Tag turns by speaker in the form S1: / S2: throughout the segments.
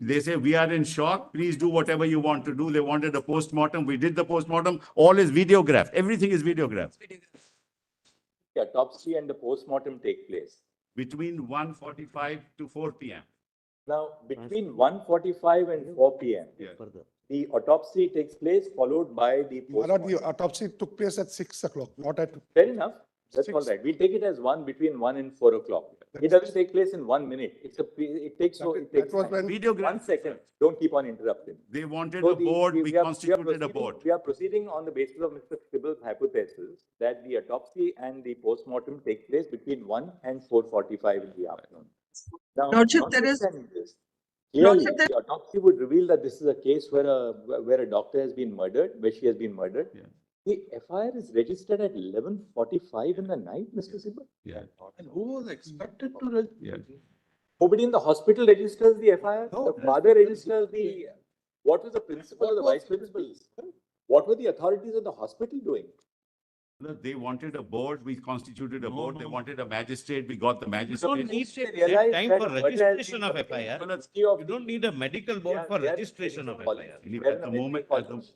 S1: They say, we are in shock. Please do whatever you want to do. They wanted a post-mortem. We did the post-mortem. All is videographed. Everything is videographed.
S2: The autopsy and the post-mortem take place.
S1: Between 1:45 to 4 p.m.
S2: Now, between 1:45 and 4 p.m., the autopsy takes place, followed by the
S3: My lord,
S2: post-mortem.
S3: the autopsy took place at 6 o'clock, not at.
S2: Fair enough. That's
S3: Six.
S2: all right. We'll take it as one between 1 and 4 o'clock. It doesn't take place in 1 minute. It takes
S3: That was
S2: time.
S3: when.
S1: Videograph.
S2: 1 second. Don't keep on interrupting.
S1: They wanted
S2: So
S1: a board. We
S2: are- are
S1: constituted a
S2: proceeding-
S1: board.
S2: We are proceeding on the basis of Mr. Sibal's hypothesis that the autopsy and the post-mortem take place between 1 and 4:45 in the afternoon. Now,
S4: Lordship, there is-
S2: notwithstanding this, clearly,
S4: Lordship, there-
S2: the autopsy would reveal that this is a case where a doctor has been murdered, where she has been murdered.
S1: Yeah.
S2: The FIR is registered at 11:45 in the night, Mr. Sibal.
S1: Yeah.
S5: And who was expected to?
S1: Yeah.
S2: Nobody in the hospital registers the FIR.
S5: No.
S2: The father registers the, what was the principal or the vice principal? What were the authorities of the hospital doing?
S1: No, they wanted a board. We constituted a board. They wanted a magistrate. We got the
S6: You
S1: magistrate.
S6: don't need
S2: They
S6: that
S2: realized
S6: time
S2: that
S6: for
S2: murder has
S6: registration
S2: been
S6: of
S2: committed.
S6: FIR.
S2: Well, it's key of
S6: You don't need a medical
S2: They
S6: board
S2: are-
S6: for
S2: they are
S6: registration of
S2: policy.
S6: FIR.
S1: At the moment,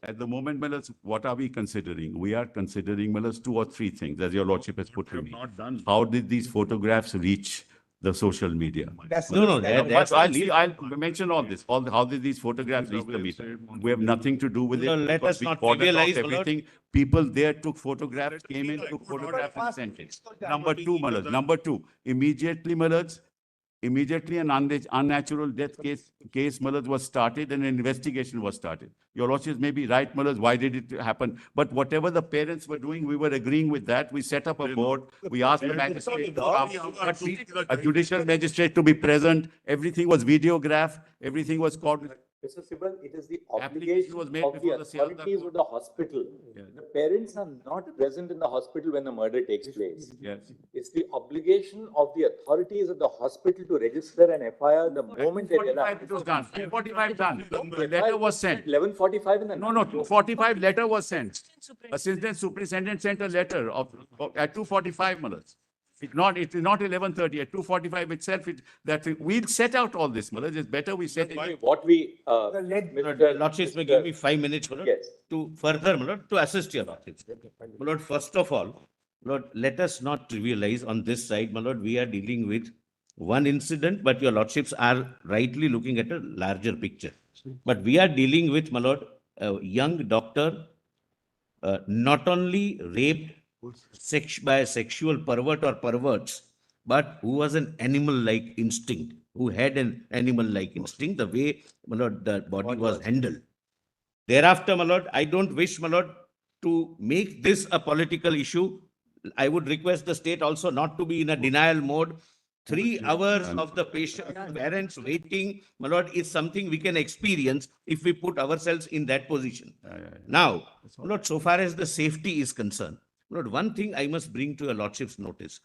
S1: at the moment, Millers, what are we considering? We are considering, Millers, 2 or 3 things, as your lordship has put to me.
S5: Not done.
S1: How did these photographs reach the social media?
S6: No, that's
S1: I'll mention all this, how did these photographs reach the media? We have nothing to do with it.
S6: No, let
S1: because
S6: us
S1: we
S6: not
S1: ordered out
S6: trivialize, my lord.
S1: everything. People there took photographs, came in, took photographs and sent it. Number 2, Millers, number 2, immediately, Millers, immediately an unnatural death case, Millers, was started and an investigation was started. Your lordship may be right, Millers, why did it happen? But whatever the parents were doing, we were agreeing with that. We set up a board. We asked the magistrate to come, a judicial magistrate to be present. Everything was videographed. Everything was called.
S2: Mr. Sibal, it is the
S1: Application
S2: obligation
S1: was made
S2: of the
S1: before the Seattle
S2: authorities
S1: court.
S2: of the hospital.
S1: Yeah.
S2: The parents are not present in the hospital when the murder takes place.
S1: Yes.
S2: It's the obligation of the authorities of the hospital to register an FIR the moment they
S1: 2:45
S2: realize.
S1: it was done. 2:45 done. The letter was sent.
S2: 11:45 in the night.
S1: No, 2:45 letter was sent. Assistant superintendent sent a letter at 2:45, Millers. It's not 11:30, at 2:45 itself, we'll set out all this, Millers. It's better we set it.
S2: What we,
S6: Mr. Lordships may give me 5 minutes, my lord,
S2: Yes.
S6: to further, my lord, to assist your lordships. My lord, first of all, Lord, let us not trivialize on this side, my lord, we are dealing with one incident, but your lordships are rightly looking at a larger picture. But we are dealing with, my lord, a young doctor, not only raped by a sexual pervert or perverts, but who was an animal-like instinct, who had an animal-like instinct, the way, my lord, the body was handled. Thereafter, my lord, I don't wish, my lord, to make this a political issue. I would request the state also not to be in a denial mode. 3 hours of the patient, parents waiting, my lord, is something we can experience if we put ourselves in that position. Now, my lord, so far as the safety is concerned, my lord, one thing I must bring to your lordship's notice.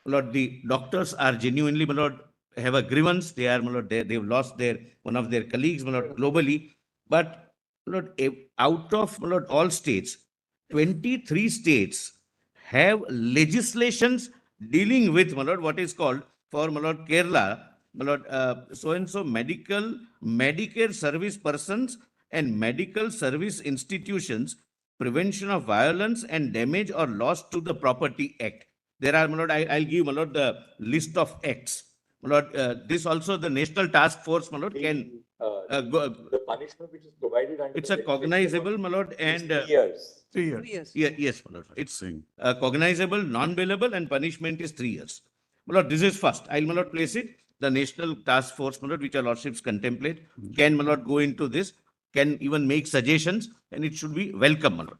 S6: My lord, the doctors are genuinely, my lord, have a grievance. They are, my lord, they've lost one of their colleagues, my lord, globally. But, my lord, out of, my lord, all states, 23 states have legislations dealing with, my lord, what is called for, my lord, Kerala, my lord, so-and-so Medicare service persons and medical service institutions, prevention of violence and damage or loss to the property act. There are, my lord, I'll give, my lord, the list of acts. My lord, this also the National Task Force, my lord, can
S2: The punishment which is provided under.
S6: it's a cognizable, my lord, and
S2: 3 years.
S1: 3 years.
S4: Yes.
S6: yes, my lord. It's cognizable, non-bailable, and punishment is 3 years. My lord, this is first. I'll, my lord, place it. The National Task Force, my lord, which our lordships contemplate, can, my lord, go into this, can even make suggestions, and it should be welcome, my lord.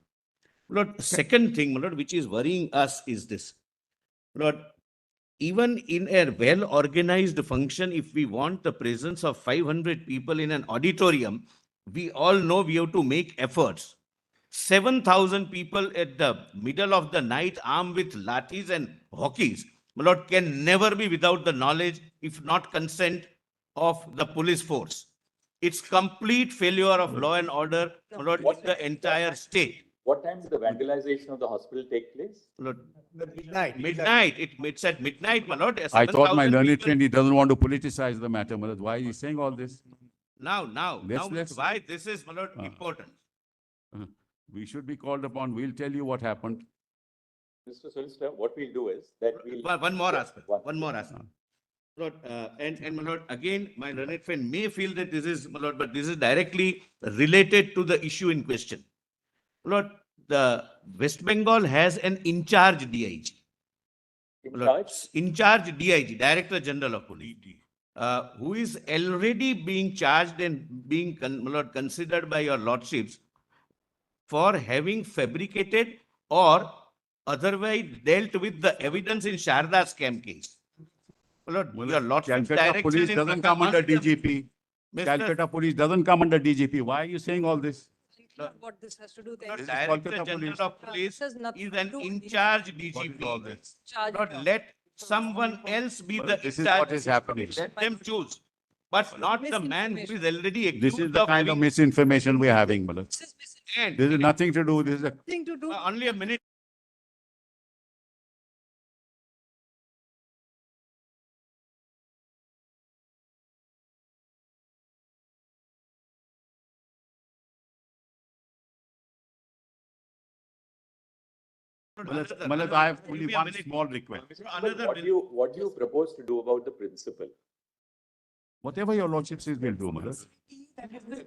S6: My lord, second thing, my lord, which is worrying us is this. My lord, even in a well-organized function, if we want the presence of 500 people in an auditorium, we all know we have to make efforts. 7,000 people at the middle of the night armed with lathis and hockeys, my lord, can never be without the knowledge, if not consent, of the police force. It's complete failure of law and order, my lord, in the entire state.
S2: What time did the vandalization of the hospital take place?
S6: My lord,
S3: Midnight.
S6: midnight, it's at midnight, my lord.
S1: I thought my
S6: 7,000
S1: learned
S6: people-
S1: friend, he doesn't want to politicize the matter, Millers. Why is he saying all this? Let's-
S6: why this is, my lord,
S1: Ah.
S6: important.
S1: We should be called upon. We'll tell you what happened.
S2: Mr. Solicitor, what we'll do is that we'll.
S6: One more
S2: Yeah,
S6: aspect, one more aspect. Lord, and my lord, again, my learned friend may feel that this is, my lord, but this is directly related to the issue in question. Lord, the West Bengal has an in-charge DIG.
S2: In
S6: Lord,
S2: charge,
S6: in-charge DIG, Director General of Police, who is already being charged and being my lord, considered by your lordships for having fabricated or otherwise dealt with the evidence in Sharda scam case. My lord, your lordship's
S1: Calcutta
S6: direction
S1: Police
S6: in
S1: doesn't come under
S6: Mr.
S1: DGP. Calcutta Police doesn't come under DGP. Why are you saying all this?
S4: What this has to do
S6: Lord,
S4: then.
S6: Director
S1: Kolkata
S6: General
S1: Police.
S6: of Police
S4: This has nothing
S6: is
S4: to
S6: an
S4: do with
S6: in-charge
S1: What is all
S6: DGP.
S1: this?
S4: Charge
S6: Not
S4: of-
S6: let someone else be the
S1: This is
S6: in-charge.
S1: what is happening.
S6: Let them choose, but not the man who is already
S1: This
S6: accused
S1: is the
S6: of
S1: kind of
S6: having.
S1: misinformation we're having, Malak.
S4: This is
S6: And
S1: This is nothing to do, this is a,
S4: nothing to do.
S6: only a minute.
S1: Malak, I have only
S6: Give me a
S1: one
S6: minute.
S1: small request.
S6: Another
S2: what do you propose to do about the principle?
S1: Whatever your lordship says, we'll do, Malak.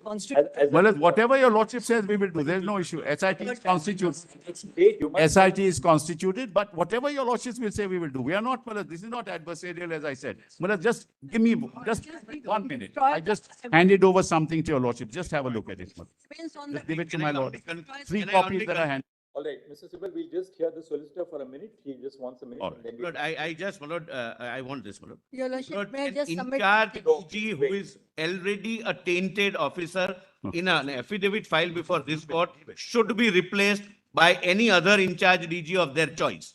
S4: Constitution.
S2: As a
S1: Malak, whatever your lordship says, we will do. There's no issue. SIT is constituted.
S2: state, you must.
S1: SIT is constituted, but whatever your lordships will say, we will do. We are not, Malak, this is not adversarial, as I said. Malak, just give me just 1 minute. I just handed over something to your lordship. Just have a look at it, Malak.
S4: Depends on
S1: Just
S4: the.
S1: give it to
S6: Can I
S1: my lord.
S6: only
S1: 3
S6: can I
S1: copies
S6: only
S1: that I handed.
S2: All right, Mr. Sibal, we'll just hear the solicitor for a minute. He just wants a minute.
S1: All
S2: and then we-
S6: Lord, I just, my lord, I want this, my lord.
S4: Your lordship,
S6: Lord,
S4: may I
S6: an
S4: just submit?
S6: in-charge
S4: something?
S6: DG who is already a tainted officer in an affidavit filed before this court should be replaced by any other in-charge DG of their choice.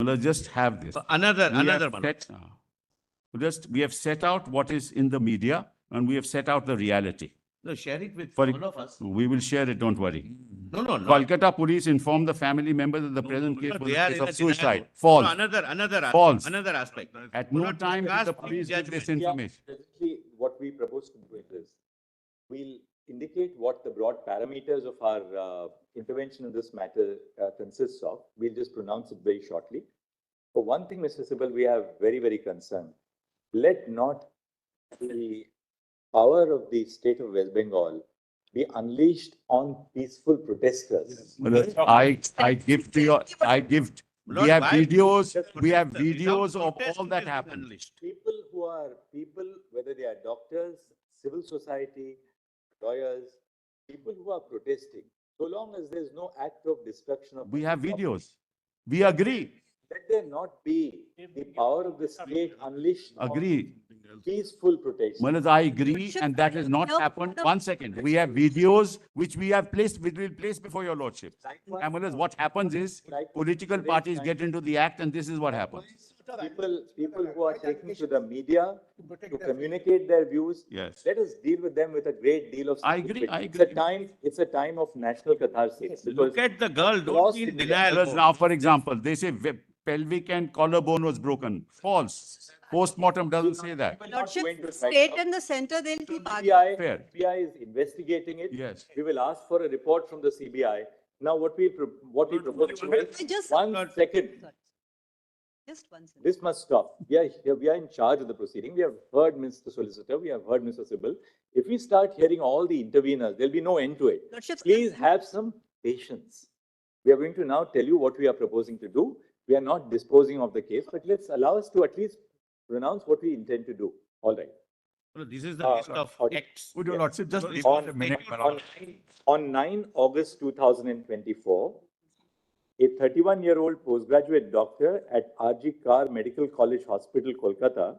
S1: Malak, just have this.
S6: Another,
S1: We have
S6: another one.
S1: we have set out what is in the media and we have set out the reality.
S6: No, share it with
S1: For-
S6: all of us.
S1: We will share it, don't worry.
S6: No, no, no.
S1: Kolkata police informed the family members that the present case
S6: No,
S1: was
S6: they
S1: a
S6: are
S1: case
S6: in
S1: of
S6: a
S1: suicide.
S6: denial.
S1: False.
S6: No, another
S1: False.
S6: another aspect.
S1: At
S6: My
S1: no
S6: lord,
S1: time did the
S6: discuss
S1: police give this
S6: judgment.
S2: Yeah,
S1: information.
S2: presently, what we propose to do is, we'll indicate what the broad parameters of our intervention in this matter consists of. We'll just pronounce it very shortly. For one thing, Mr. Sibal, we are very, very concerned. Let not the power of the state of West Bengal be unleashed on peaceful protesters.
S1: Malak, I give to your, I give, we
S6: Lord,
S1: have
S6: why-
S1: videos, we have
S6: Without
S1: videos of
S6: protest,
S1: all
S6: it
S1: that
S6: is
S1: happened.
S6: unleashed.
S2: People, whether they are doctors, civil society, lawyers, people who are protesting, so long as there's no act of destruction of.
S1: We have
S2: public
S1: videos. We agree,
S2: Let there not be the power of the state unleashed on
S1: agree.
S2: peaceful protest.
S1: Malak, I agree, and that has not happened. 1 second. We have videos which we have placed, which we'll place before your lordship. And Malak, what happens is political parties get into the act and this is what happens.
S2: People who are taking to the media to communicate their views.
S1: Yes.
S2: Let us deal with them with a great deal of.
S1: I agree,
S2: sympathy.
S1: I
S2: It's a time of national catharsis.
S6: Look
S2: Because
S6: at the girl, don't
S2: Cross
S6: be in
S2: India.
S6: denial.
S1: Malak,
S6: mode.
S1: now, for example, they say pelvic and collarbone was broken. False. Postmortem doesn't say that.
S2: not
S4: Lordship,
S2: going to right
S4: state
S2: now.
S4: and the center, they'll keep arguing.
S2: CBI,
S1: Fair.
S2: CBI is investigating it.
S1: Yes.
S2: We will ask for a report from the CBI. Now, what we propose to
S4: I
S2: do
S4: just-
S2: is, 1 second,
S4: Just one second.
S2: this must stop. We are in charge of the proceeding. We have heard Mr. Solicitor, we have heard Mr. Sibal. If we start hearing all the interveners, there'll be no end to it.
S4: Lordship,
S2: Please have some patience. We are going to now tell you what we are proposing to do. We are not disposing of the case, but let's allow us to at least pronounce what we intend to do. All right.
S6: No, this is the list of
S2: okay.
S6: acts.
S1: Would your lordship just give
S2: On,
S1: us a minute?
S2: on 9 August 2024, a 31-year-old postgraduate doctor at R.G. Kar Medical College Hospital, Kolkata,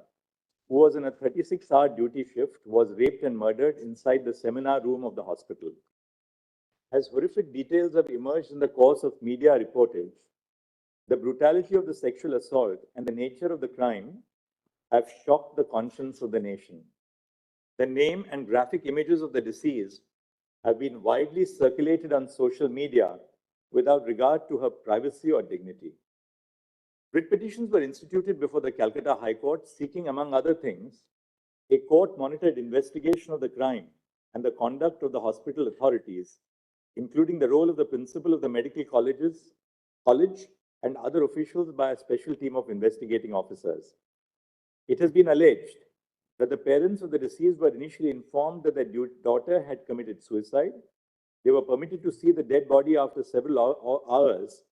S2: who was in a 36-hour duty shift, was raped and murdered inside the seminar room of the hospital. As horrific details have emerged in the course of media reportage, the brutality of the sexual assault and the nature of the crime have shocked the conscience of the nation. The name and graphic images of the deceased have been widely circulated on social media without regard to her privacy or dignity. Writ petitions were instituted before the Calcutta High Court seeking, among other things, a court-monitored investigation of the crime and the conduct of the hospital authorities, including the role of the principal of the medical college and other officials by a special team of investigating officers. It has been alleged that the parents of the deceased were initially informed that their daughter had committed suicide. They were permitted to see the dead body after several hours,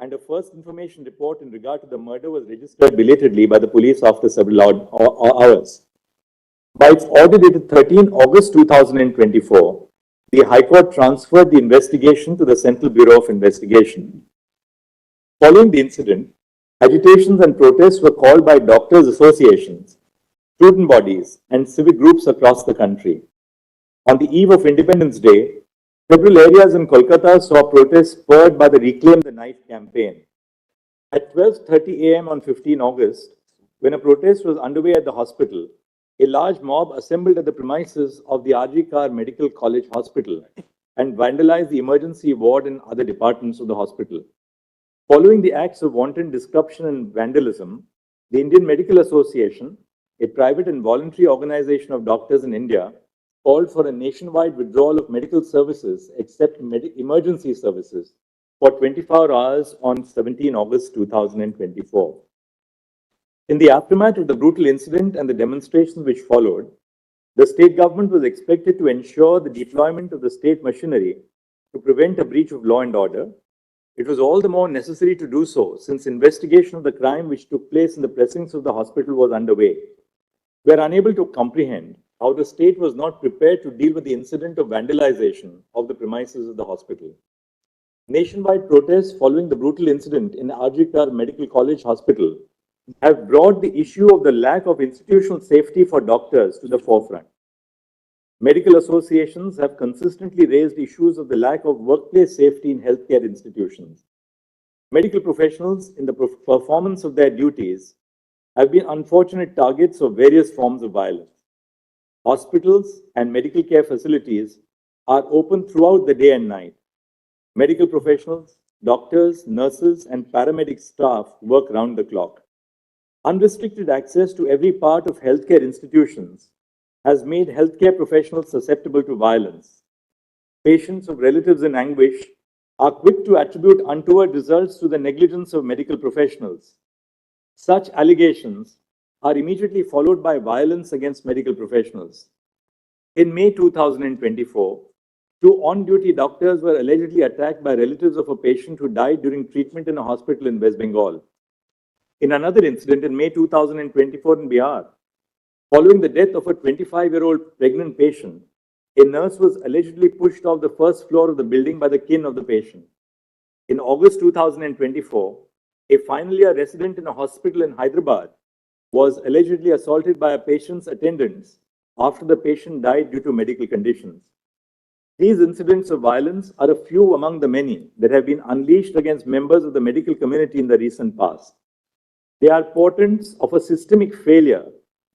S2: and a first information report in regard to the murder was registered belatedly by the police after several hours. By its order dated 13 August 2024, the High Court transferred the investigation to the Central Bureau of Investigation. Following the incident, agitations and protests were called by doctors' associations, student bodies, and civic groups across the country. On the eve of Independence Day, several areas in Kolkata saw protests spurred by the Reclaim the Knife campaign. At 12:30 a.m. on 15 August, when a protest was underway at the hospital, a large mob assembled at the premises of the R.G. Kar Medical College Hospital and vandalized the emergency ward and other departments of the hospital. Following the acts of wanton disruption and vandalism, the Indian Medical Association, a private and voluntary organization of doctors in India, called for a nationwide withdrawal of medical services except emergency services for 24 hours on 17 August 2024. In the aftermath of the brutal incident and the demonstrations which followed, the state government was expected to ensure the deployment of the state machinery to prevent a breach of law and order. It was all the more necessary to do so since investigation of the crime which took place in the precincts of the hospital was underway. We are unable to comprehend how the state was not prepared to deal with the incident of vandalization of the premises of the hospital. Nationwide protests following the brutal incident in R.G. Kar Medical College Hospital have brought the issue of the lack of institutional safety for doctors to the forefront. Medical associations have consistently raised issues of the lack of workplace safety in healthcare institutions. Medical professionals, in the performance of their duties, have been unfortunate targets of various forms of violence. Hospitals and medical care facilities are open throughout the day and night. Medical professionals, doctors, nurses, and paramedic staff work round the clock. Unrestricted access to every part of healthcare institutions has made healthcare professionals susceptible to violence. Patients of relatives in anguish are quick to attribute untoward results to the negligence of medical professionals. Such allegations are immediately followed by violence against medical professionals. In May 2024, two on-duty doctors were allegedly attacked by relatives of a patient who died during treatment in a hospital in West Bengal. In another incident in May 2024 in Bihar, following the death of a 25-year-old pregnant patient, a nurse was allegedly pushed off the first floor of the building by the kin of the patient. In August 2024, a final year resident in a hospital in Hyderabad was allegedly assaulted by a patient's attendants after the patient died due to medical conditions. These incidents of violence are a few among the many that have been unleashed against members of the medical community in the recent past. They are portents of a systemic failure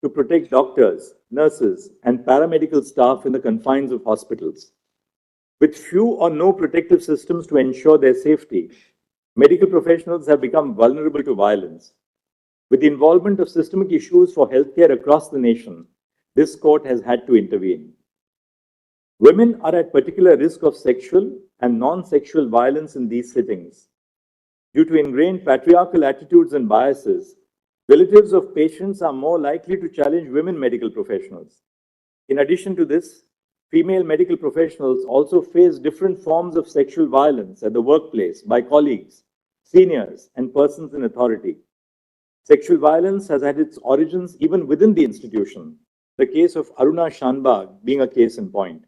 S2: to protect doctors, nurses, and paramedical staff in the confines of hospitals. With few or no protective systems to ensure their safety, medical professionals have become vulnerable to violence. With the involvement of systemic issues for healthcare across the nation, this court has had to intervene. Women are at particular risk of sexual and non-sexual violence in these settings. Due to ingrained patriarchal attitudes and biases, relatives of patients are more likely to challenge women medical professionals. In addition to this, female medical professionals also face different forms of sexual violence at the workplace by colleagues, seniors, and persons in authority. Sexual violence has had its origins even within the institution, the case of Aruna Shanbag being a case in point.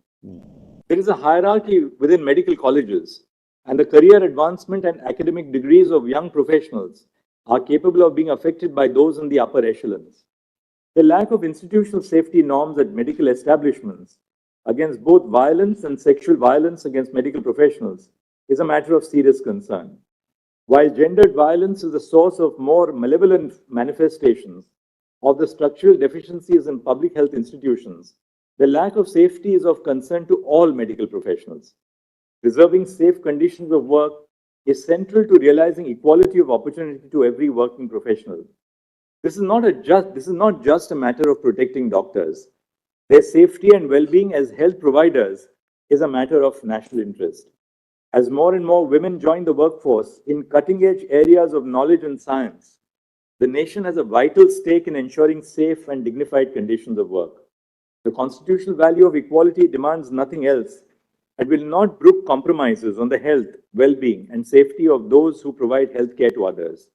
S2: There is a hierarchy within medical colleges, and the career advancement and academic degrees of young professionals are capable of being affected by those in the upper echelons. The lack of institutional safety norms at medical establishments against both violence and sexual violence against medical professionals is a matter of serious concern. While gendered violence is the source of more malevolent manifestations of the structural deficiencies in public health institutions, the lack of safety is of concern to all medical professionals. Preserving safe conditions of work is central to realizing equality of opportunity to every working professional. This is not just a matter of protecting doctors. Their safety and well-being as health providers is a matter of national interest. As more and more women join the workforce in cutting-edge areas of knowledge and science, the nation has a vital stake in ensuring safe and dignified conditions of work. The constitutional value of equality demands nothing else and will not brook compromises on the health, well-being, and safety of those who provide healthcare to others.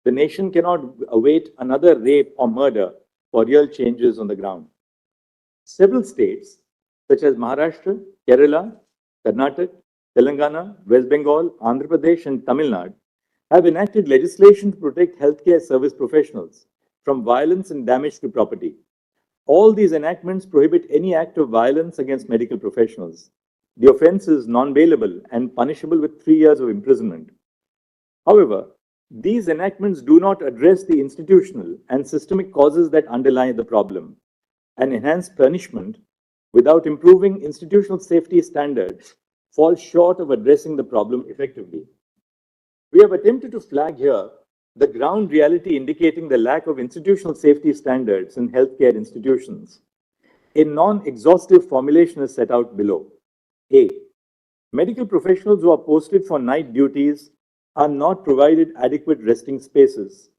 S2: The nation cannot await another rape or murder for real changes on the ground. Several states, such as Maharashtra, Kerala, Karnataka, Telangana, West Bengal, Andhra Pradesh, and Tamil Nadu, have enacted legislation to protect healthcare service professionals from violence and damage to property. All these enactments prohibit any act of violence against medical professionals. The offense is non-bailable and punishable with 3 years of imprisonment. However, these enactments do not address the institutional and systemic causes that underlie the problem, and enhanced punishment without improving institutional safety standards falls short of addressing the problem effectively. We have attempted to flag here the ground reality indicating the lack of institutional safety standards in healthcare institutions. A non-exhaustive formulation is set out below. A. Medical professionals who are posted for night duties are not provided adequate resting spaces.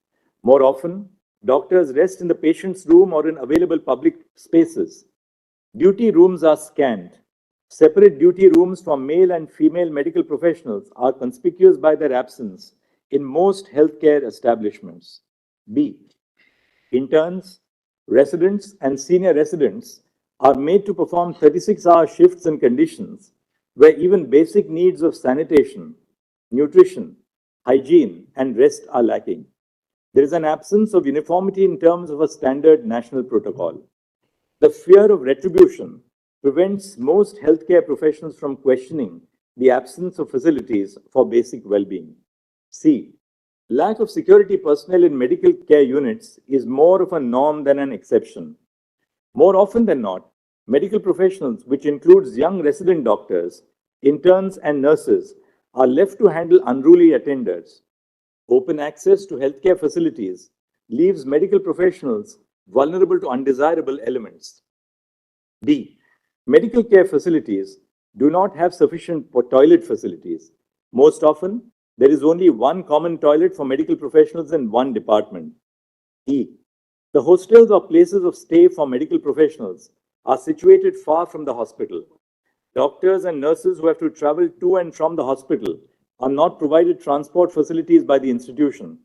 S2: More often, doctors rest in the patient's room or in available public spaces. Duty rooms are scant. Separate duty rooms for male and female medical professionals are conspicuous by their absence in most healthcare establishments. B. Interns, residents, and senior residents are made to perform 36-hour shifts in conditions where even basic needs of sanitation, nutrition, hygiene, and rest are lacking. There is an absence of uniformity in terms of a standard national protocol. The fear of retribution prevents most healthcare professionals from questioning the absence of facilities for basic well-being. C. Lack of security personnel in medical care units is more of a norm than an exception. More often than not, medical professionals, which includes young resident doctors, interns, and nurses, are left to handle unruly attenders. Open access to healthcare facilities leaves medical professionals vulnerable to undesirable elements. D. Medical care facilities do not have sufficient toilet facilities. Most often, there is only one common toilet for medical professionals in one department. E. The hostels or places of stay for medical professionals are situated far from the hospital. Doctors and nurses who have to travel to and from the hospital are not provided transport facilities by the institution.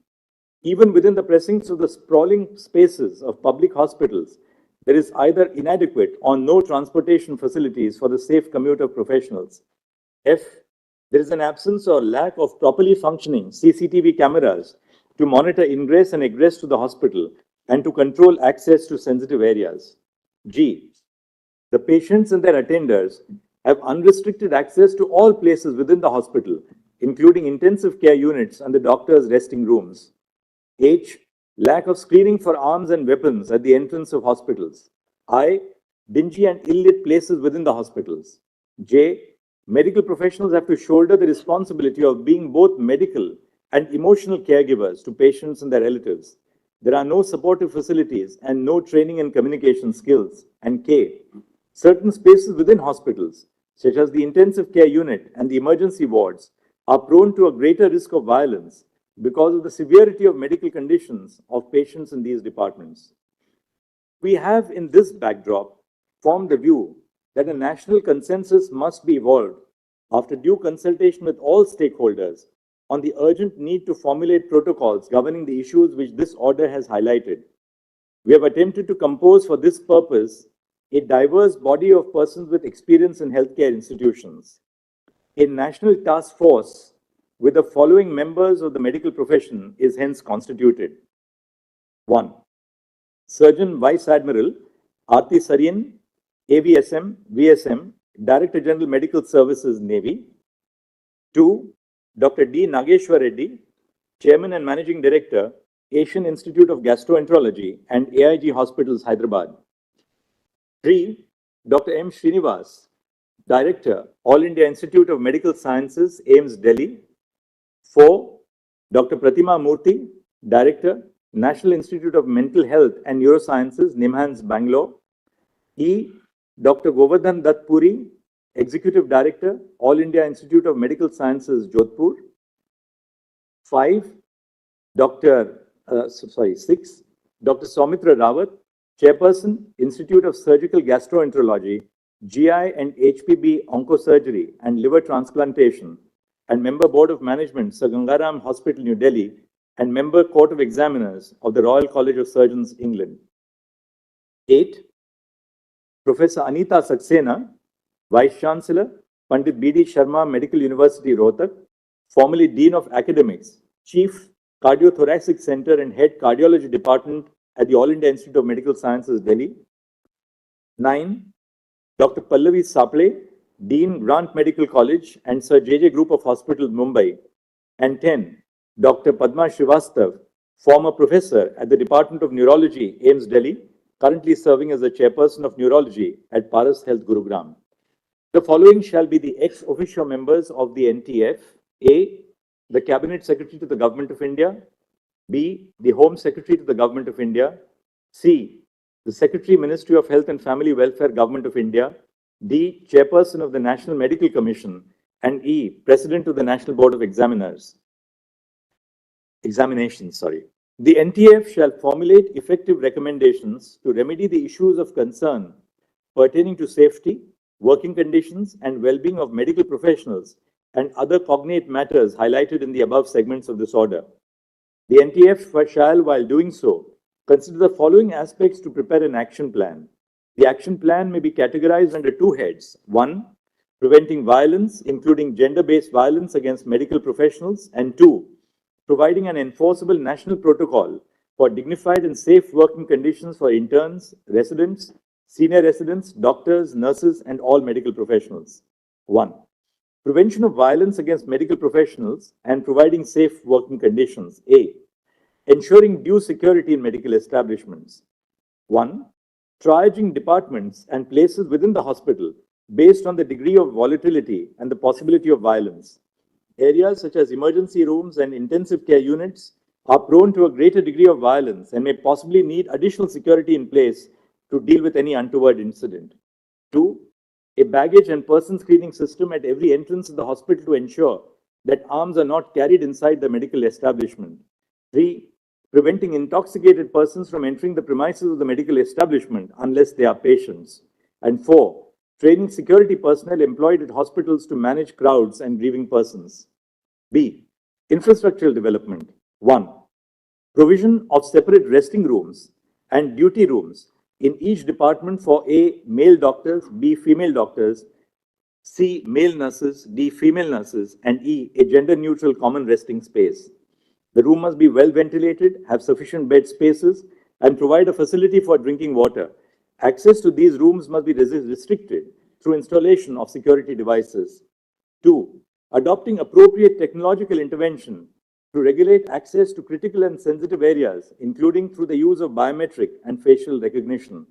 S2: Even within the precincts of the sprawling spaces of public hospitals, there is either inadequate or no transportation facilities for the safe commute of professionals. F. There is an absence or lack of properly functioning CCTV cameras to monitor ingress and egress to the hospital and to control access to sensitive areas. G. The patients and their attenders have unrestricted access to all places within the hospital, including intensive care units and the doctor's resting rooms. H. Lack of screening for arms and weapons at the entrance of hospitals. I. Dingy and ill-lit places within the hospitals. J. Medical professionals have to shoulder the responsibility of being both medical and emotional caregivers to patients and their relatives. There are no supportive facilities and no training and communication skills. And K. Certain spaces within hospitals, such as the intensive care unit and the emergency wards, are prone to a greater risk of violence because of the severity of medical conditions of patients in these departments. We have, in this backdrop, formed the view that a national consensus must be evolved after due consultation with all stakeholders on the urgent need to formulate protocols governing the issues which this order has highlighted. We have attempted to compose for this purpose a diverse body of persons with experience in healthcare institutions. A national task force with the following members of the medical profession is hence constituted. 1. Surgeon Vice Admiral Aarti Sarien, AVSM, VSM, Director General Medical Services, Navy. 2. Dr. D. Nageshwar Reddy, Chairman and Managing Director, Asian Institute of Gastroenterology and AIG Hospitals, Hyderabad. 3. Dr. M. Srinivas, Director, All India Institute of Medical Sciences, AIIMS, Delhi. 4. Dr. Pratima Murthy, Director, National Institute of Mental Health and Neurosciences, NIMHANS, Bangalore. E. Dr. Govardhan Dutt Puri, Executive Director, All India Institute of Medical Sciences, Jodhpur. 6. Dr. Soumitra Rawat, Chairperson, Institute of Surgical Gastroenterology, GI and HPB Oncosurgery and Liver Transplantation, and Member Board of Management, Sir Gangaram Hospital, New Delhi, and Member Court of Examiners of the Royal College of Surgeons, England. 8. Professor Anita Saxena, Vice Chancellor, Pandit B.D. Sharma Medical University, Rohtak, formerly Dean of Academics, Chief Cardiothoracic Center and Head Cardiology Department at the All India Institute of Medical Sciences, Delhi. 9. Dr. Pallavi Saple, Dean, Grant Medical College and Sir J.J. Group of Hospitals, Mumbai. And 10. Dr. Padma Srivastav, former professor at the Department of Neurology, AIIMS, Delhi, currently serving as the Chairperson of Neurology at Paras Health, Gurugram. The following shall be the ex officio members of the NTF. A. The Cabinet Secretary to the Government of India. B. The Home Secretary to the Government of India. C. The Secretary, Ministry of Health and Family Welfare, Government of India. D. Chairperson of the National Medical Commission. And E. President of the National Board of Examinations. The NTF shall formulate effective recommendations to remedy the issues of concern pertaining to safety, working conditions, and well-being of medical professionals and other cognate matters highlighted in the above segments of this order. The NTF shall, while doing so, consider the following aspects to prepare an action plan. The action plan may be categorized under two heads. 1. Preventing violence, including gender-based violence against medical professionals. And 2. Providing an enforceable national protocol for dignified and safe working conditions for interns, residents, senior residents, doctors, nurses, and all medical professionals. 1. Prevention of violence against medical professionals and providing safe working conditions. A. Ensuring due security in medical establishments. 1. Triaging departments and places within the hospital based on the degree of volatility and the possibility of violence. Areas such as emergency rooms and intensive care units are prone to a greater degree of violence and may possibly need additional security in place to deal with any untoward incident. 2. A baggage and person screening system at every entrance of the hospital to ensure that arms are not carried inside the medical establishment. 3. Preventing intoxicated persons from entering the premises of the medical establishment unless they are patients. And 4. Training security personnel employed at hospitals to manage crowds and grieving persons. B. Infrastructural development. 1. Provision of separate resting rooms and duty rooms in each department for A. Male doctors, B. Female doctors, C. Male nurses, D. Female nurses, and E. A gender-neutral common resting space. The room must be well ventilated, have sufficient bed spaces, and provide a facility for drinking water. Access to these rooms must be restricted through installation of security devices. 2. Adopting appropriate technological intervention to regulate access to critical and sensitive areas, including through the use of biometric and facial recognition.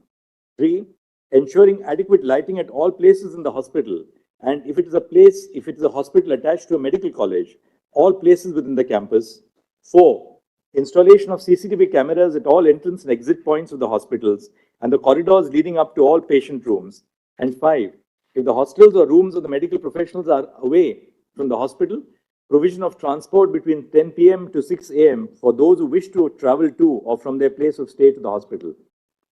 S2: 3. Ensuring adequate lighting at all places in the hospital, and if it is a hospital attached to a medical college, all places within the campus. 4. Installation of CCTV cameras at all entrance and exit points of the hospitals and the corridors leading up to all patient rooms. And 5. If the hostels or rooms of the medical professionals are away from the hospital, provision of transport between 10 p.m. to 6 a.m. for those who wish to travel to or from their place of stay to the hospital.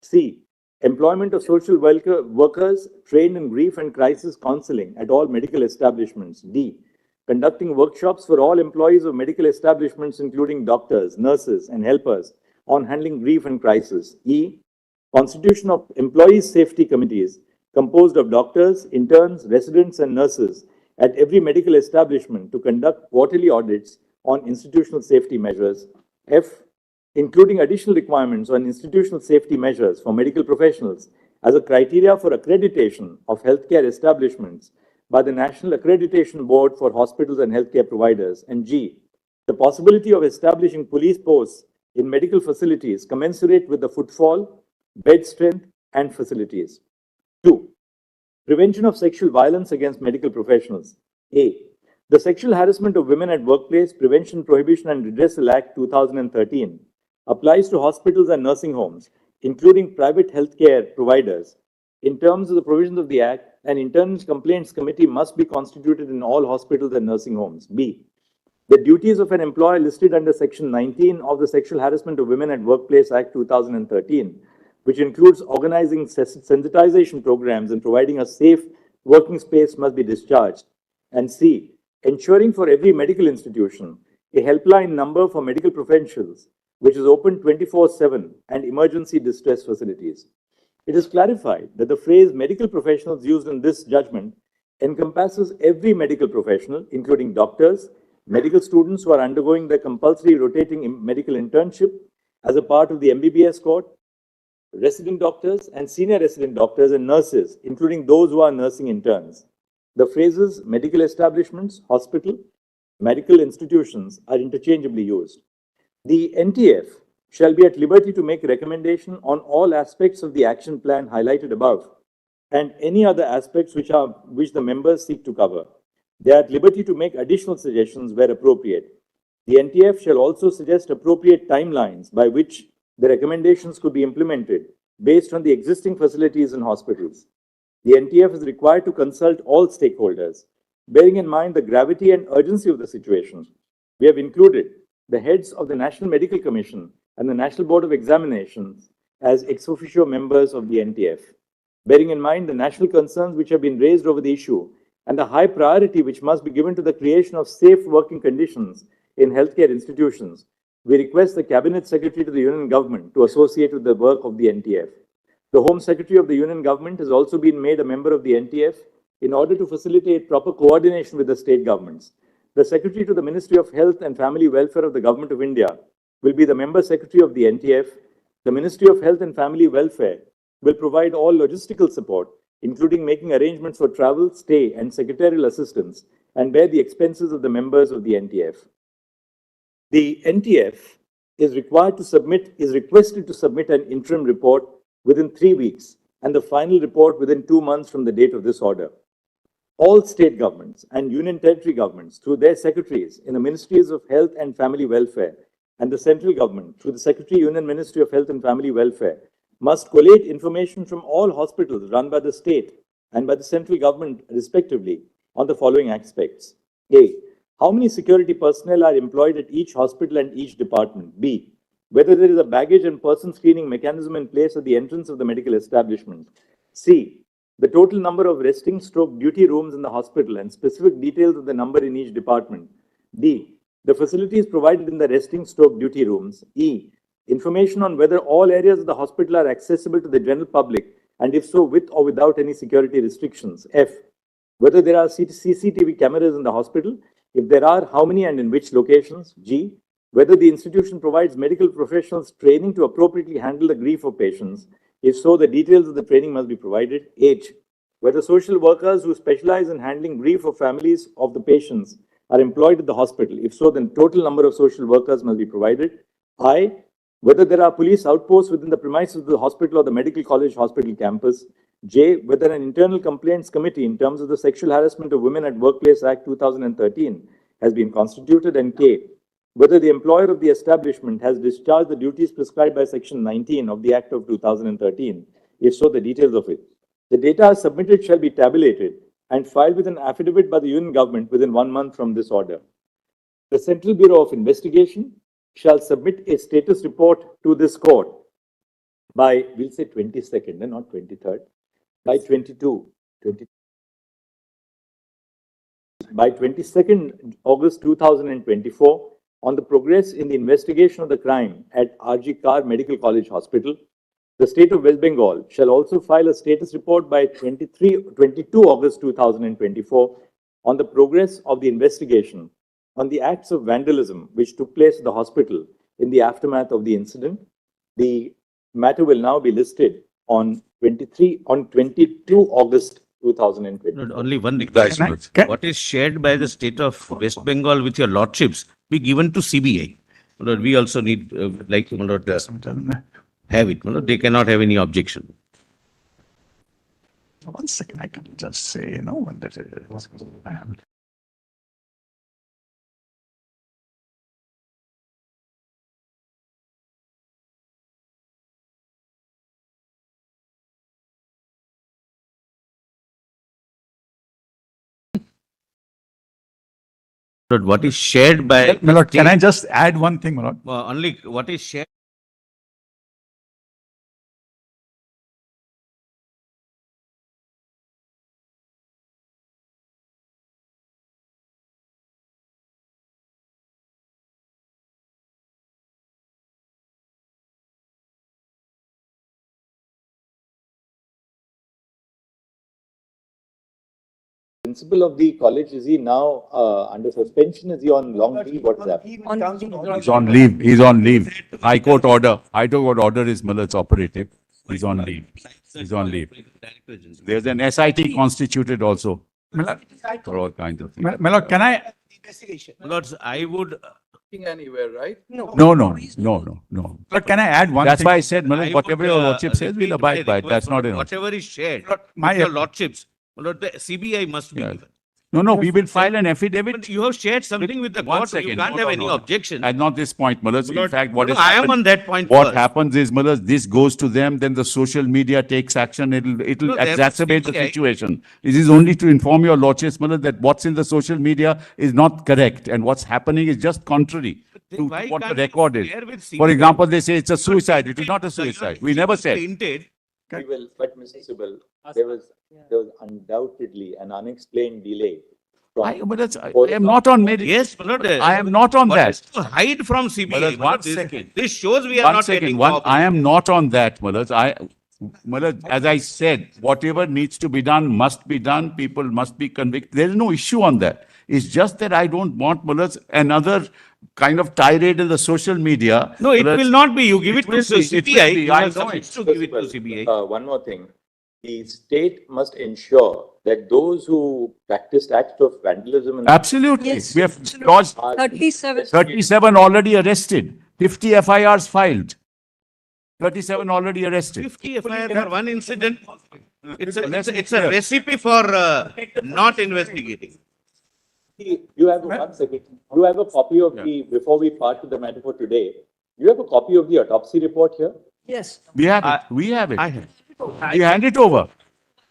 S2: C. Employment of social workers trained in grief and crisis counseling at all medical establishments. D. Conducting workshops for all employees of medical establishments, including doctors, nurses, and helpers, on handling grief and crisis. E. Constitution of employees' safety committees composed of doctors, interns, residents, and nurses at every medical establishment to conduct quarterly audits on institutional safety measures. F. Including additional requirements on institutional safety measures for medical professionals as a criteria for accreditation of healthcare establishments by the National Accreditation Board for Hospitals and Healthcare Providers. And G. The possibility of establishing police posts in medical facilities commensurate with the footfall, bed strength, and facilities. 2. Prevention of sexual violence against medical professionals. A. The Sexual Harassment of Women at Workplace Prevention, Prohibition and Redressal Act 2013, applies to hospitals and nursing homes, including private healthcare providers. In terms of the provisions of the Act, an internal complaints committee must be constituted in all hospitals and nursing homes. B. The duties of an employer listed under Section 19 of the Sexual Harassment of Women at Workplace Act 2013, which includes organizing sensitization programs and providing a safe working space, must be discharged. And C. Ensuring for every medical institution a helpline number for medical professionals, which is open 24/7, and emergency distress facilities. It is clarified that the phrase medical professionals used in this judgment encompasses every medical professional, including doctors, medical students who are undergoing their compulsory rotating medical internship as a part of the MBBS course, resident doctors and senior resident doctors and nurses, including those who are nursing interns. The phrases medical establishments, hospital, medical institutions are interchangeably used. The NTF shall be at liberty to make recommendation on all aspects of the action plan highlighted above and any other aspects which the members seek to cover. They are at liberty to make additional suggestions where appropriate. The NTF shall also suggest appropriate timelines by which the recommendations could be implemented based on the existing facilities in hospitals. The NTF is required to consult all stakeholders. Bearing in mind the gravity and urgency of the situation, we have included the heads of the National Medical Commission and the National Board of Examinations as ex officio members of the NTF. Bearing in mind the national concerns which have been raised over the issue and the high priority which must be given to the creation of safe working conditions in healthcare institutions, we request the Cabinet Secretary to the Union Government to associate with the work of the NTF. The Home Secretary of the Union Government has also been made a member of the NTF in order to facilitate proper coordination with the state governments. The Secretary to the Ministry of Health and Family Welfare of the Government of India will be the Member Secretary of the NTF. The Ministry of Health and Family Welfare will provide all logistical support, including making arrangements for travel, stay, and secretarial assistance, and bear the expenses of the members of the NTF. The NTF is requested to submit an interim report within 3 weeks and the final report within 2 months from the date of this order. All state governments and union territory governments, through their secretaries in the Ministries of Health and Family Welfare, and the central government, through the Secretary Union Ministry of Health and Family Welfare, must collate information from all hospitals run by the state and by the central government, respectively, on the following aspects. A. How many security personnel are employed at each hospital and each department? B. Whether there is a baggage and person screening mechanism in place at the entrance of the medical establishment. C. The total number of resting/duty rooms in the hospital and specific details of the number in each department. D. The facilities provided in the resting/duty rooms. E. Information on whether all areas of the hospital are accessible to the general public, and if so, with or without any security restrictions. F. Whether there are CCTV cameras in the hospital. If there are, how many and in which locations? G. Whether the institution provides medical professionals training to appropriately handle the grief of patients. If so, the details of the training must be provided. H. Whether social workers who specialize in handling grief of families of the patients are employed at the hospital. If so, then total number of social workers must be provided. I. Whether there are police outposts within the premises of the hospital or the medical college hospital campus. J. Whether an internal complaints committee in terms of the Sexual Harassment of Women at Workplace Act 2013 has been constituted. And K. Whether the employer of the establishment has discharged the duties prescribed by Section 19 of the Act of 2013. If so, the details of it. The data submitted shall be tabulated and filed with an affidavit by the Union Government within 1 month from this order. The Central Bureau of Investigation shall submit a status report to this court by, we'll say 22nd and not 23rd, by 22nd August 2024 on the progress in the investigation of the crime at RG Kar Medical College Hospital. The state of West Bengal shall also file a status report by 22 August 2024 on the progress of the investigation on the acts of vandalism which took place at the hospital in the aftermath of the incident. The matter will now be listed on 22 August 2020.
S6: Not only one request. What is shared by the state of West Bengal with your lordships be given to CBI. Lord, we also need, have it. They cannot have any objection.
S7: One second, I can just say, when that is.
S6: But what is shared by.
S7: My lord, can I just add one thing, my lord?
S6: Only what is shared.
S2: Principal of the college, is he now under suspension? Is he on long leave? What is happening?
S1: He's on leave. He's on leave. High Court order. High Court order is Millard's operative. He's on leave. He's on leave. There's an SIT constituted also
S7: My lord,
S1: for all kinds of things.
S7: my lord, can I?
S6: Lords, I would.
S5: Anywhere, right?
S1: No, no, no.
S7: Lord, can I add one
S1: That's
S7: thing?
S1: why I said,
S6: I
S1: Millard,
S6: would,
S1: whatever your lordship says, we'll
S6: repeat my
S1: abide by it.
S6: request,
S1: That's not
S6: Lord,
S1: an option.
S6: whatever is shared,
S7: My-
S6: with your lordships, Lord, the CBI must be
S1: Yeah.
S6: given.
S1: No, we will file an
S6: But
S1: affidavit.
S6: you have shared something with the
S1: One
S6: court, you
S1: second.
S6: can't
S1: No,
S6: have
S1: no,
S6: any
S1: no.
S6: objection.
S1: At not this point, Millard. In
S6: Lord,
S1: fact, what
S6: no,
S1: is
S6: I am
S1: happened-
S6: on that point
S1: What
S6: first.
S1: happens is, Millard, this goes to them, then the social media takes action. It'll
S6: No, there must
S1: exacerbate the
S6: be a-
S1: situation. It is only to inform your lordships, Millard, that what's in the social media is not correct and what's happening is just contrary
S6: Then
S1: to
S6: why
S1: what the
S6: can't you
S1: record is.
S6: share with
S1: For
S6: CBI?
S1: example, they say it's a suicide. It is not a suicide. We never said.
S6: Tainted.
S2: We will, but Mr. Sibal, there was undoubtedly an unexplained delay.
S1: I am not on merit.
S6: Yes, Lord.
S1: I am not on
S6: What
S1: that.
S6: is to hide from CBI?
S1: Malad, one
S6: Lord, this-
S1: second.
S6: This shows we are
S1: One
S6: not
S1: second,
S6: getting
S1: I
S6: cooperation.
S1: am not on that, Malad, as I said, whatever needs to be done must be done. People must be convicted. There is no issue on that. It's just that I don't want, Malad, another kind of tirade in the social media.
S6: No, it
S1: Malad,
S6: will not be. You give it to
S1: will be, it will
S6: CBI.
S1: be.
S6: You
S1: I
S6: have
S1: know
S6: submits
S1: it.
S6: to give it to CBI.
S2: One more thing. The state must ensure that those who practiced acts of vandalism and
S1: Absolutely.
S4: Yes.
S1: We have lodged
S4: 37.
S1: 37 already arrested, 50 FIRs filed. 37 already arrested.
S6: 50 FIR for one incident. It's
S1: Let's be
S6: a
S1: clear.
S6: recipe for not investigating.
S2: You have, one second, you have a copy of the, before we part to the matter for today, you have a copy of the autopsy report here?
S4: Yes.
S1: We have it. We have it.
S6: I have.
S1: We hand it over.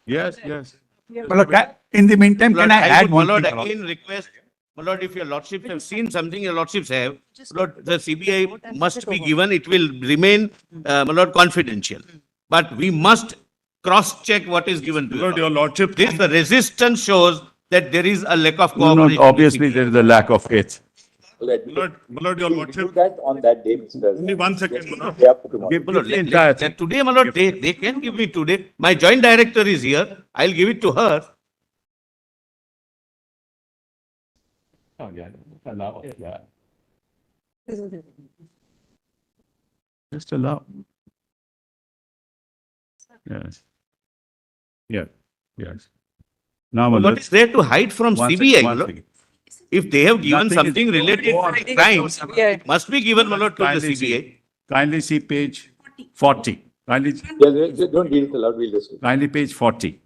S1: Yes.
S7: My lord, in the meantime,
S6: Lord,
S7: can I add
S6: would,
S7: one
S6: my Lord,
S7: thing? my lord?
S6: again request, my Lord, if your lordships have seen something your lordships have, Lord, the CBI must be given, it will remain, my Lord, confidential. But we must cross-check what is given to you.
S8: Lord, your lordship.
S6: This, the resistance shows that there is a lack of
S1: No,
S6: cooperation. with
S1: obviously
S6: CBI.
S1: there is a lack of faith.
S2: Let me
S8: Lord, your
S2: do
S8: lordship.
S2: that on that day, Mr.
S8: Only 1 second, my lord.
S2: Day after tomorrow.
S1: Give
S6: My Lord,
S1: the entire
S6: that today, my Lord, they can give me today. My joint director is here. I'll give it to her.
S1: Oh, yeah. Allow, yeah. Just allow. Yes. Yes. Now, my
S6: What
S1: lord,
S6: is there to hide from
S1: one
S6: CBI,
S1: second,
S6: my
S1: one
S6: Lord?
S1: second.
S6: If they have given
S1: Nothing is-
S6: something related to crimes, it must be given, my Lord, to the
S1: Kindly see-
S6: CBI.
S1: Kindly see page 40. Kindly,
S2: Don't read it aloud, we'll just.
S1: kindly page 40.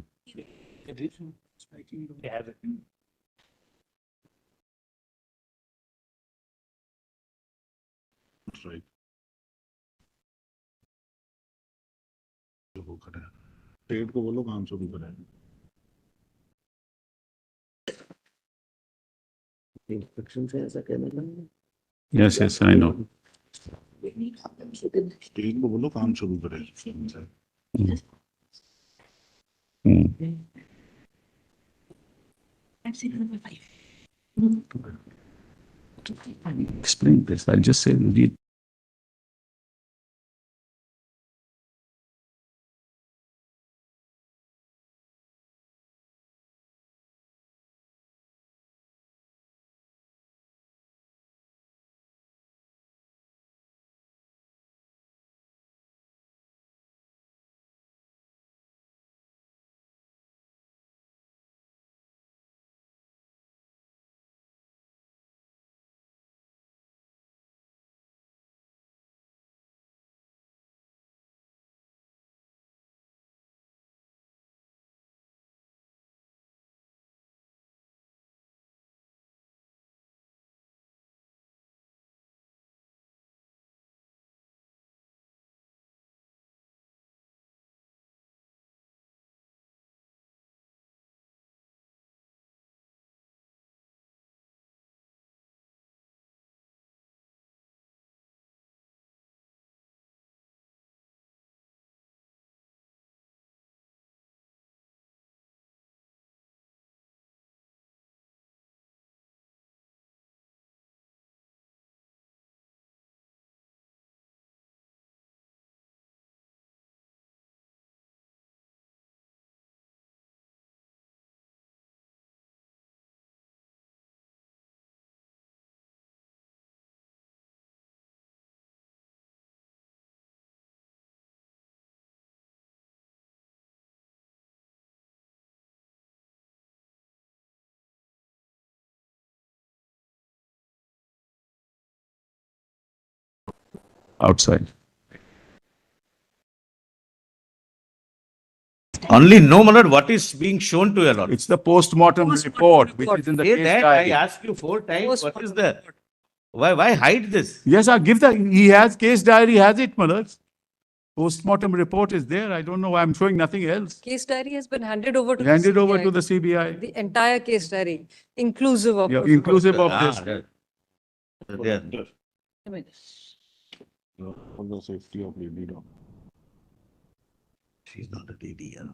S8: Right. वो करें। पेट को बोलो काम शुरू करें।
S1: Yes, I know.
S8: पेट को बोलो काम शुरू करें।
S1: Hmm. Explain this. I'll just say, read outside.
S6: Only know, my lord, what is being shown to your lord.
S1: It's the post-mortem report, which is in the
S6: Say
S1: case
S6: that, I
S1: diary.
S6: asked you 4 times, what is
S4: Postmortem
S6: the,
S4: report.
S6: why hide this?
S1: Yes, I give the, he has case diary, has it, my lords. Post-mortem report is there. I don't know why I'm showing nothing else.
S4: Case diary has been handed over to the
S1: Handed over
S4: CBI.
S1: to the CBI.
S4: The entire case diary, inclusive of.
S1: Yeah,
S4: protocol.
S1: inclusive of
S6: Ah,
S1: this.
S6: there. There.
S4: I mean,
S8: For the safety of lady dog.
S6: She's not a lady, yeah.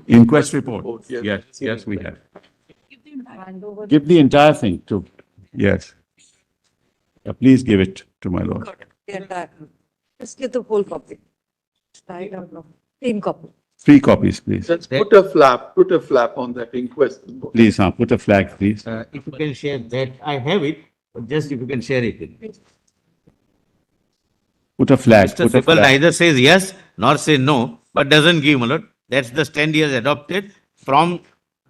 S1: Inquest report. Yes, yes, we have. Give the entire thing to, yes. Please give it to my lord.
S4: Got it. The entire. Just get the whole copy. I don't know. Same copy.
S1: 3 copies, please.
S5: Just put a flap on that inquest report.
S1: Please, put a flag, please.
S6: If you can share that, I have it, but just if you can share it.
S1: Put a flag,
S6: Mr.
S1: put a
S6: Sibal
S1: flag.
S6: neither says yes nor say no, but doesn't give, my lord. That's the stand he has adopted from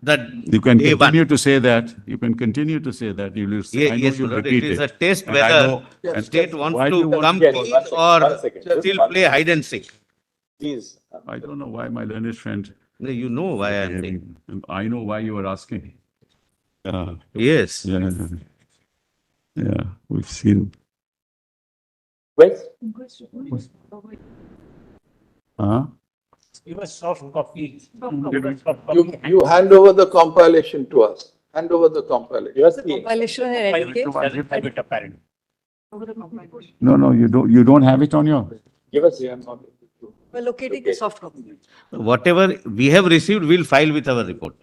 S6: the
S1: You can
S6: day one.
S1: continue to say that. You can continue to say that. You will, I know
S6: Yes,
S1: you'll
S6: my lord,
S1: repeat
S6: it is
S1: it.
S6: a test
S1: And I
S6: whether
S1: know-
S6: the state wants
S1: Why do you
S6: to
S1: want-
S6: come
S2: Yes,
S6: clean
S2: one second,
S6: or
S2: one second, just
S6: still
S2: one
S6: play hide and seek.
S2: Please.
S1: I don't know why my learned friend.
S6: You know why I am saying.
S1: I know why you are asking.
S6: Yes.
S1: Yeah, yeah, we've seen.
S2: Quest?
S1: Huh?
S5: You hand over the compilation to us. Hand over the compilation.
S2: Give us the.
S4: Compilation and educate.
S1: No, you don't have it on your.
S2: Give us.
S4: We're locating a soft copy.
S6: Whatever we have received, we'll file with our report.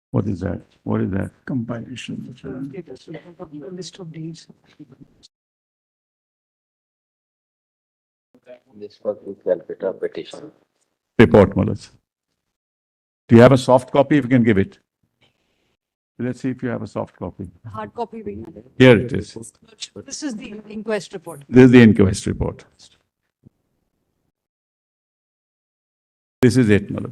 S1: What is that? What is that?
S7: Compilation.
S4: List of deeds.
S2: This was the Calcutta petition.
S1: Report, Mullah. Do you have a soft copy? If you can give it. Let's see if you have a soft copy.
S4: Hard copy we have.
S1: Here it is.
S4: This is the inquest report.
S1: This is the inquest report. This is it, Mullah.